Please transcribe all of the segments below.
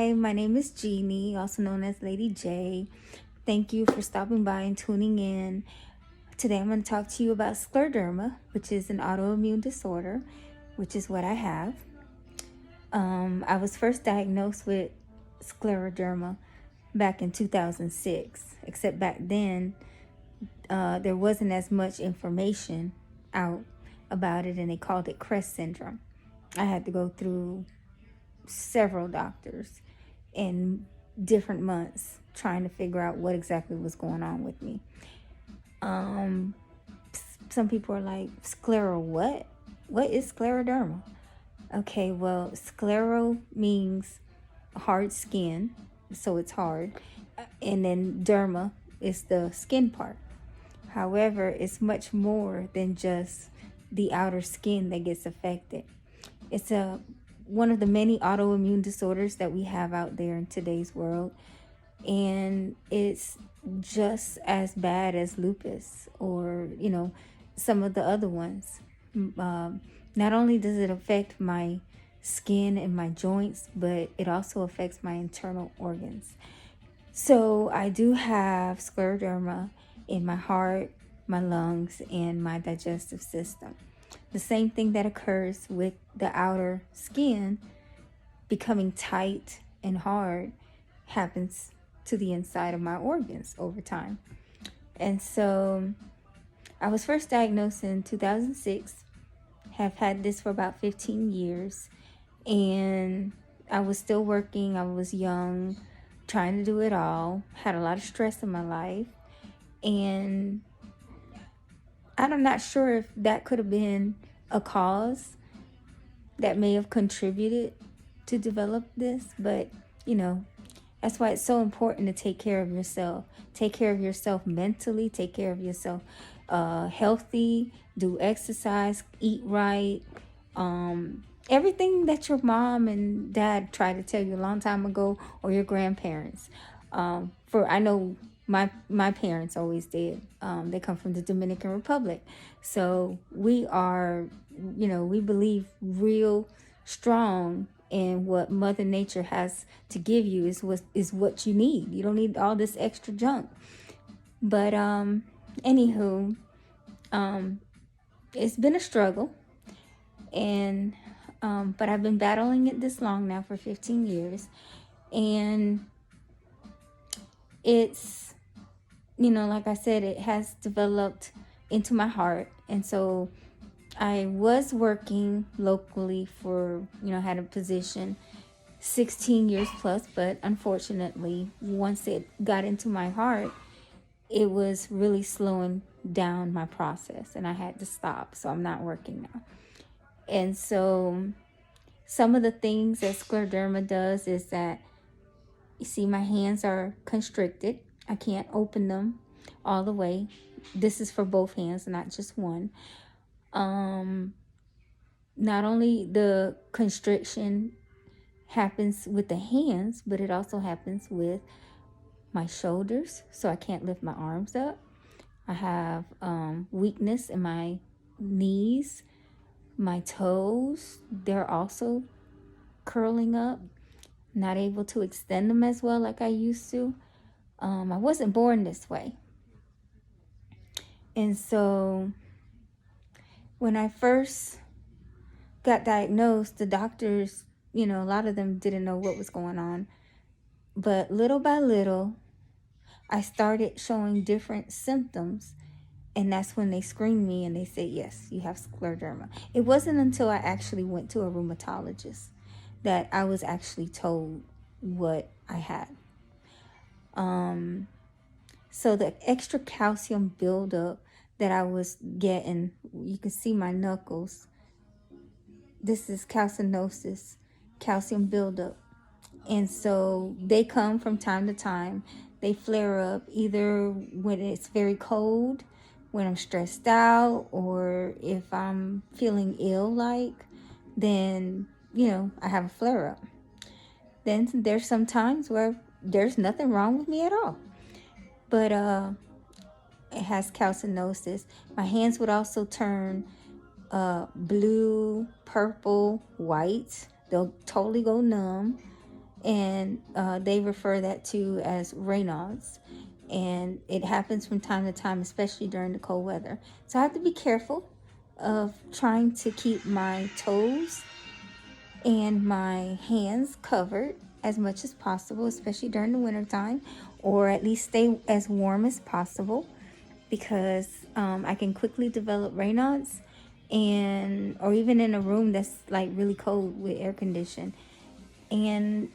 Hi, my name is Jeannie, also known as Lady J. Thank you for stopping by and tuning in. Today I'm going to talk to you about scleroderma, which is an autoimmune disorder, which is what I have. I was first diagnosed with scleroderma back in 2006, except back then there wasn't as much information out about it, and they called it CREST syndrome. I had to go through several doctors in different months trying to figure out what exactly was going on with me. Some people are like, what? What is scleroderma? Okay, well, sclero means hard skin, so it's hard. And then derma is the skin part. However, it's much more than just the outer skin that gets affected. It's one of the many autoimmune disorders that we have out there in today's world. And it's just as bad as lupus or, some of the other ones. Not only does it affect my skin and my joints, but it also affects my internal organs. So I do have scleroderma in my heart, my lungs, and my digestive system. The same thing that occurs with the outer skin becoming tight and hard happens to the inside of my organs over time. And so I was first diagnosed in 2006, have had this for about 15 years, and I was still working. I was young, trying to do it all, had a lot of stress in my life, and I'm not sure if that could have been a cause that may have contributed to develop this, but that's why it's so important to take care of yourself. Take care of yourself mentally, take care of yourself healthy, do exercise, eat right. Everything that your mom and dad tried to tell you a long time ago, or your grandparents. I know my parents always did. They come from the Dominican Republic. So we are, we believe real strong in what Mother Nature has to give you is what you need. You don't need all this extra junk. But anywho, it's been a struggle, and but I've been battling it this long now for 15 years, and it's, like I said, it has developed into my heart. And so I was working locally for, had a position 16 years plus, but unfortunately, once it got into my heart, it was really slowing down my process, and I had to stop. So I'm not working now. And so some of the things that scleroderma does is that, you see, my hands are constricted. I can't open them all the way. This is for both hands, not just one. Not only the constriction happens with the hands, but it also happens with my shoulders, so I can't lift my arms up. I have weakness in my knees, my toes. They're also curling up, not able to extend them as well like I used to. I wasn't born this way. And so when I first got diagnosed, the doctors, a lot of them didn't know what was going on. But little by little, I started showing different symptoms. And that's when they screened me and they said, yes, you have scleroderma. It wasn't until I actually went to a rheumatologist that I was actually told what I had. So the extra calcium buildup that I was getting, you can see my knuckles. This is calcinosis, calcium buildup. And so they come from time to time. They flare up either when it's very cold, when I'm stressed out, or if I'm feeling ill, then, I have a flare up. Then there's some times where there's nothing wrong with me at all. But it has calcinosis. My hands would also turn blue, purple, white. They'll totally go numb. and they refer that to as Raynaud's. And it happens from time to time, especially during the cold weather. So I have to be careful of trying to keep my toes and my hands covered as much as possible, especially during the wintertime, or at least stay as warm as possible, because I can quickly develop Raynaud's, and or even in a room that's like really cold with air condition. And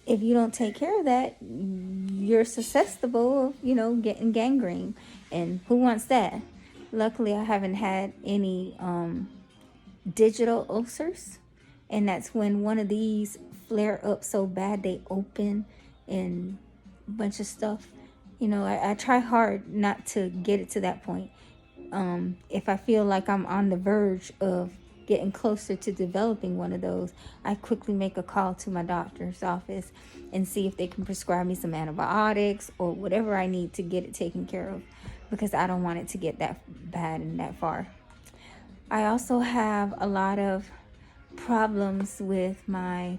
if you don't take care of that, you're susceptible of, getting gangrene. And who wants that? Luckily, I haven't had any digital ulcers. And that's when one of these flare up so bad they open and a bunch of stuff. I try hard not to get it to that point. If I feel like I'm on the verge of getting closer to developing one of those, I quickly make a call to my doctor's office and see if they can prescribe me some antibiotics or whatever I need to get it taken care of, because I don't want it to get that bad and that far. I also have a lot of problems with my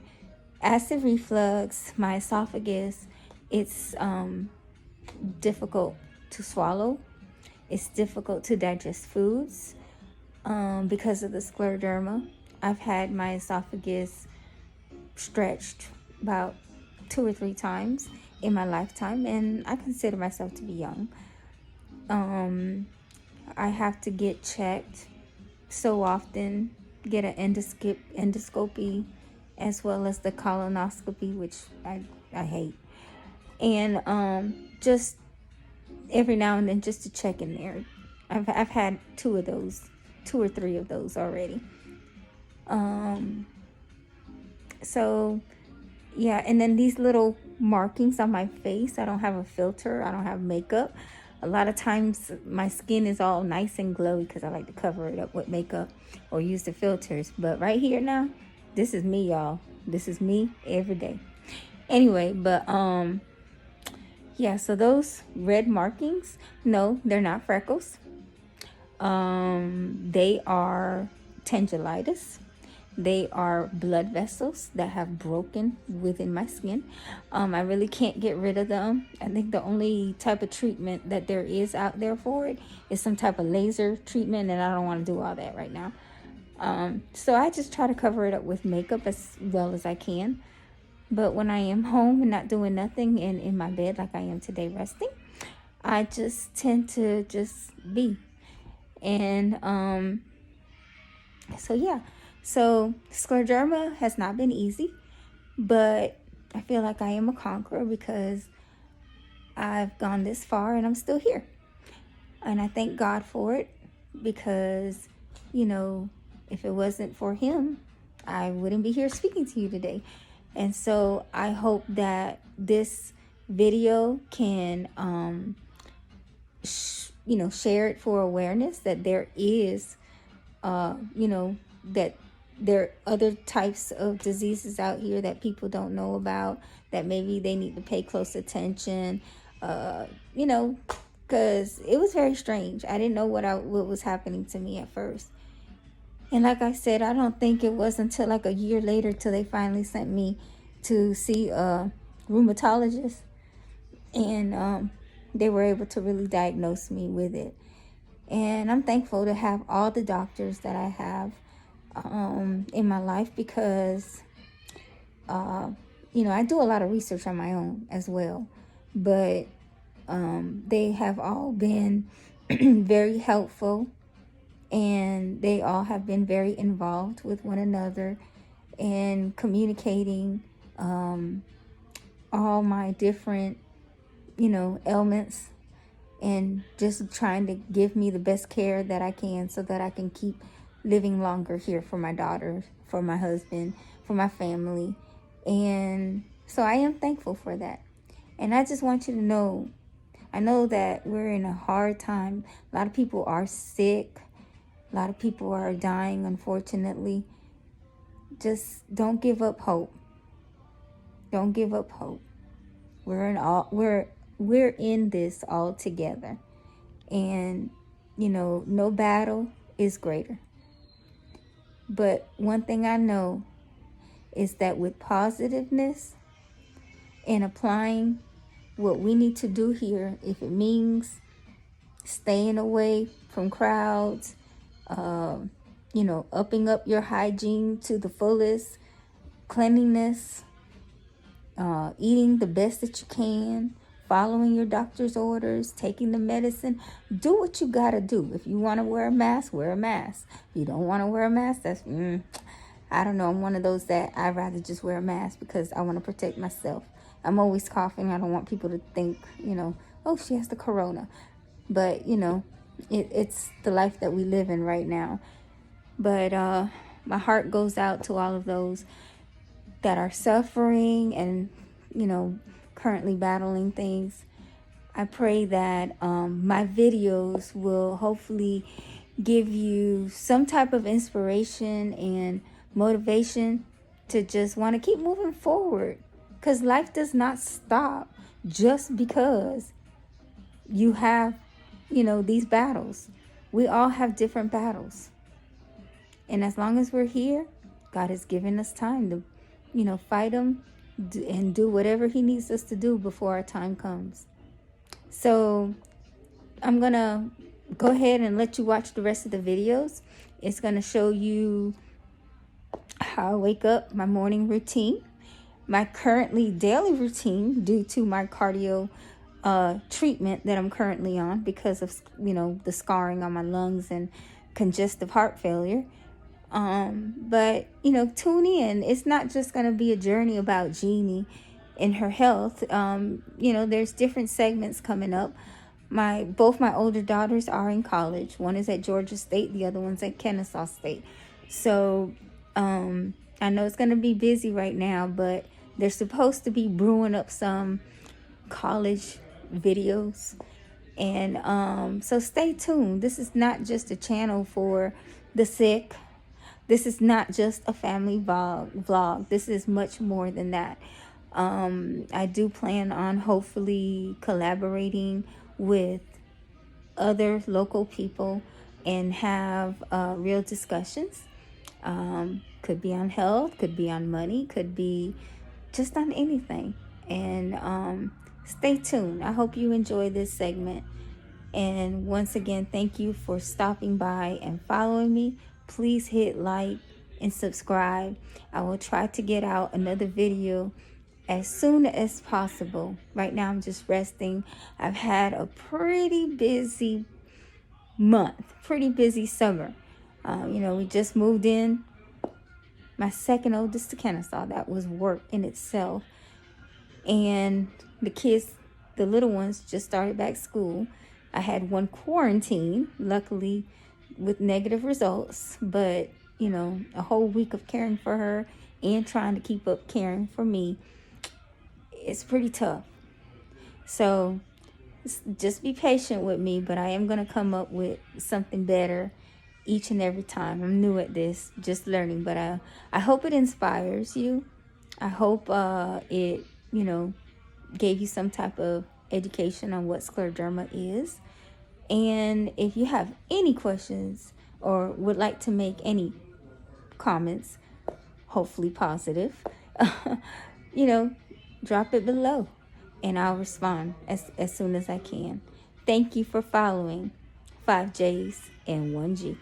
acid reflux, my esophagus. It's difficult to swallow. It's difficult to digest foods because of the scleroderma. I've had my esophagus stretched about 2 or 3 times in my lifetime, and I consider myself to be young. I have to get checked so often, get an endoscopy, as well as the colonoscopy, which I hate. And just every now and then, just to check in there. I've had 2 or 3 of those already. So yeah, and then these little markings on my face, I don't have a filter, I don't have makeup. A lot of times my skin is all nice and glowy because I like to cover it up with makeup or use the filters. But right here now, this is me, y'all. This is me every day. Anyway, but yeah, so those red markings, no, they're not freckles. They are tonsillitis. They are blood vessels that have broken within my skin. I really can't get rid of them. I think the only type of treatment that there is out there for it is some type of laser treatment, and I don't want to do all that right now. So I just try to cover it up with makeup as well as I can. But when I am home and not doing nothing and in my bed like I am today resting, I just tend to just be. And so yeah. So scleroderma has not been easy, but I feel like I am a conqueror because I've gone this far and I'm still here. And I thank God for it, because, if it wasn't for him, I wouldn't be here speaking to you today. And so I hope that this video can, share it for awareness that there is, that there are other types of diseases out here that people don't know about, that maybe they need to pay close attention, because it was very strange. I didn't know what was happening to me at first. And like I said, I don't think it was until like a year later till they finally sent me to see a rheumatologist, and they were able to really diagnose me with it. And I'm thankful to have all the doctors that I have in my life, because I do a lot of research on my own as well, but they have all been very helpful, and they all have been very involved with one another and communicating all my different ailments, and just trying to give me the best care that I can so that I can keep living longer here for my daughter, for my husband, for my family. And so I am thankful for that. And I just want you to know, I know that we're in a hard time. A lot of people are sick. A lot of people are dying, unfortunately. Just don't give up hope. Don't give up hope. We're in this all together. And, no battle is greater. But one thing I know is that with positiveness and applying what we need to do here. If it means staying away from crowds, upping up your hygiene to the fullest, cleanliness, eating the best that you can, following your doctor's orders, taking the medicine. Do what you gotta do. If you want to wear a mask, wear a mask. If you don't want to wear a mask, that's I don't know. I'm one of those that I'd rather just wear a mask because I want to protect myself. I'm always coughing. I don't want people to think, oh, she has the corona. But, it's the life that we live in right now. But my heart goes out to all of those that are suffering and, currently battling things. I pray that my videos will hopefully give you some type of inspiration and motivation to just want to keep moving forward, because life does not stop just because you have these battles. We all have different battles, and as long as we're here, God has given us time to fight them and do whatever he needs us to do before our time comes. So I'm gonna go ahead and let you watch the rest of the videos. It's gonna show you how I wake up, my morning routine, my currently daily routine due to my cardio treatment that I'm currently on because of the scarring on my lungs and congestive heart failure. But tune in. It's not just going to be a journey about Jeannie and her health. There's different segments coming up. Both my older daughters are in college. One is at Georgia State, the other one's at Kennesaw State. So I know it's going to be busy right now, but they're supposed to be brewing up some college videos. And so stay tuned. This is not just a channel for the sick. This is not just a family vlog. This is much more than that. I do plan on hopefully collaborating with other local people and have real discussions. Could be on health, could be on money, could be just on anything. And stay tuned. I hope you enjoy this segment. And once again, thank you for stopping by and following me. Please hit like and subscribe. I will try to get out another video as soon as possible. Right now I'm just resting. I've had a pretty busy month, pretty busy summer. We just moved in, my second oldest to Kennesaw. That was work in itself. And the kids, the little ones, just started back school. I had one quarantine, luckily with negative results, but a whole week of caring for her and trying to keep up caring for me, it's pretty tough. So just be patient with me, but I am going to come up with something better each and every time. I'm new at this, just learning, but I hope it inspires you. I hope it gave you some type of education on what scleroderma is. And if you have any questions or would like to make any comments, hopefully positive, drop it below and I'll respond as soon as I can. Thank you for following 5 J's and 1 G.